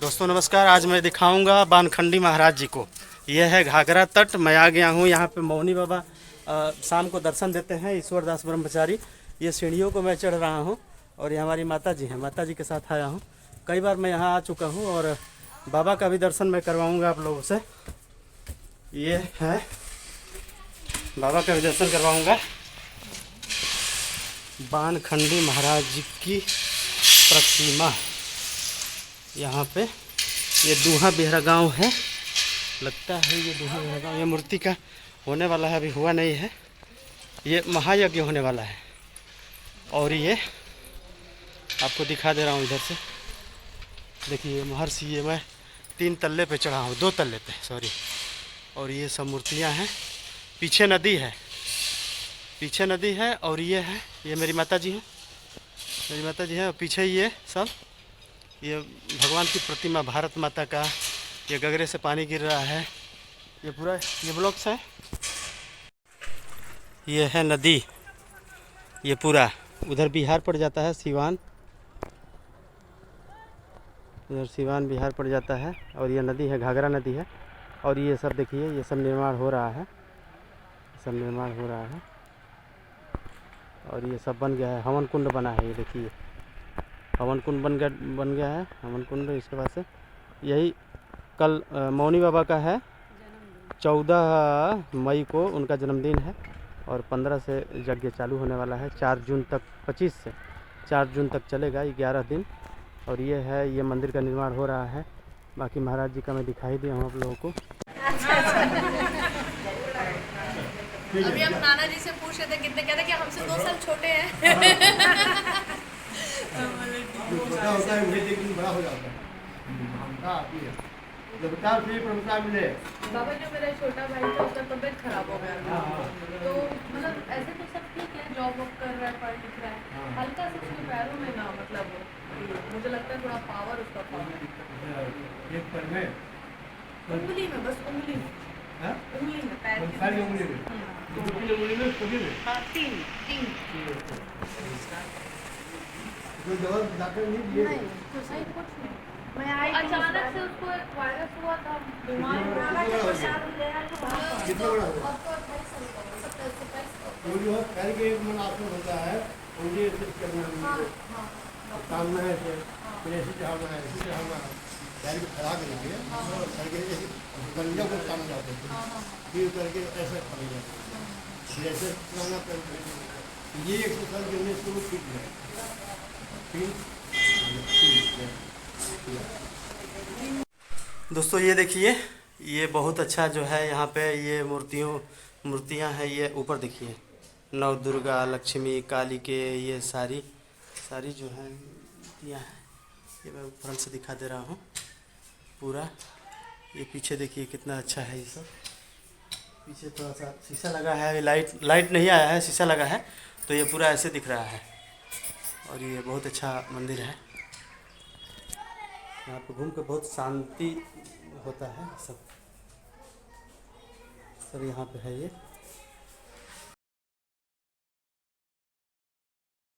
दोस्तों नमस्कार। आज मैं दिखाऊंगा बानखंडी महाराज जी को। यह है घाघरा तट। मैं आ गया हूँ यहाँ पे। मौनी बाबा शाम को दर्शन देते हैं, ईश्वरदास ब्रह्मचारी। ये सीढ़ियों को मैं चढ़ रहा हूँ और ये हमारी माता जी हैं। माता जी के साथ आया हूँ। कई बार मैं यहाँ आ चुका हूँ और बाबा का भी दर्शन मैं करवाऊँगा आप लोगों से। ये है बाबा का भी दर्शन करवाऊँगा। बानखंडी महाराज जी की प्रतिमा यहाँ पे। ये दूहा बेहरा गांव है, लगता है ये दूहा बेहरा गांव। ये मूर्ति का होने वाला है, अभी हुआ नहीं है। ये महायज्ञ होने वाला है। और ये आपको दिखा दे रहा हूँ इधर से। देखिए महर्षि, ये मैं 3 तल्ले पे चढ़ा हूँ, 2 तल्ले पे सॉरी। और ये सब मूर्तियाँ हैं। पीछे नदी है, पीछे नदी है। और ये है, ये मेरी माता जी हैं, मेरी माता जी हैं। और पीछे ये सब, ये भगवान की प्रतिमा, भारत माता का। ये गगरे से पानी गिर रहा है। ये पूरा ये ब्लॉक्स है। ये है नदी, ये पूरा उधर बिहार पड़ जाता है, सिवान। इधर सिवान बिहार पड़ जाता है। और ये नदी है, घाघरा नदी है। और ये सब देखिए, ये सब निर्माण हो रहा है, सब निर्माण हो रहा है। और ये सब बन गया है, हवन कुंड बना है। ये देखिए हवन कुंड बन गया है, हवन कुंड। इसके बाद से यही कल मौनी बाबा का है, 14 मई को उनका जन्मदिन है। और 15 से यज्ञ चालू होने वाला है, 4 जून तक, 25 से 4 जून तक चलेगा, 11 दिन। और ये है, ये मंदिर का निर्माण हो रहा है। बाकी महाराज जी का मैं दिखाई दिया हूँ आप लोगों को। अभी हम नाना जी से पूछ रहे थे, कितने कहते कि हमसे 2 साल छोटे हैं। छोटा होता है वही लेकिन बड़ा हो जाता है। जब प्रभुता मिले। बाबा जो मेरा छोटा भाई था, उसका तबीयत खराब हो गया था। तो मतलब ऐसे तो सब ठीक है, जॉब वॉब कर रहा है, पढ़ लिख रहा है। हल्का सा उसके पैरों में ना, मतलब मुझे लगता है थोड़ा पावर उसका कम है। एक पैर में, उंगली में, बस उंगली में, उंगली में, पैर की सारी उंगली में, उंगली में, सभी में। हाँ, 3 कोई दवा डॉक्टर नहीं दिए? नहीं, कुछ नहीं। मैं आई अचानक से, उसको एक वायरस हुआ था, बीमार हो गया। कितना बड़ा हुआ? वो जो है पैर के एक मन आसन होता है, उंगली ऐसे करना है, तानना है ऐसे, फिर ऐसे चढ़ाना है, ऐसे चढ़ाना है। पैर को खड़ा करेंगे, पैर के ऐसे गंजा को ताना जाते हैं, फिर करके ऐसे खड़े जाते हैं, फिर ऐसे चढ़ाना पैर। ये एक्सरसाइज करने से वो फिट है। दोस्तों ये देखिए, ये बहुत अच्छा जो है यहाँ पे, ये मूर्तियाँ हैं। ये ऊपर देखिए, नव दुर्गा, लक्ष्मी, काली के, ये सारी जो है मूर्तियाँ हैं। ये मैं फ्रंट से दिखा दे रहा हूँ पूरा। ये पीछे देखिए कितना अच्छा है। ये सब पीछे थोड़ा सा शीशा लगा है, लाइट नहीं आया है, शीशा लगा है, तो ये पूरा ऐसे दिख रहा है। और ये बहुत अच्छा मंदिर है। यहाँ पे घूम के बहुत शांति होता है। सब यहाँ पे है ये।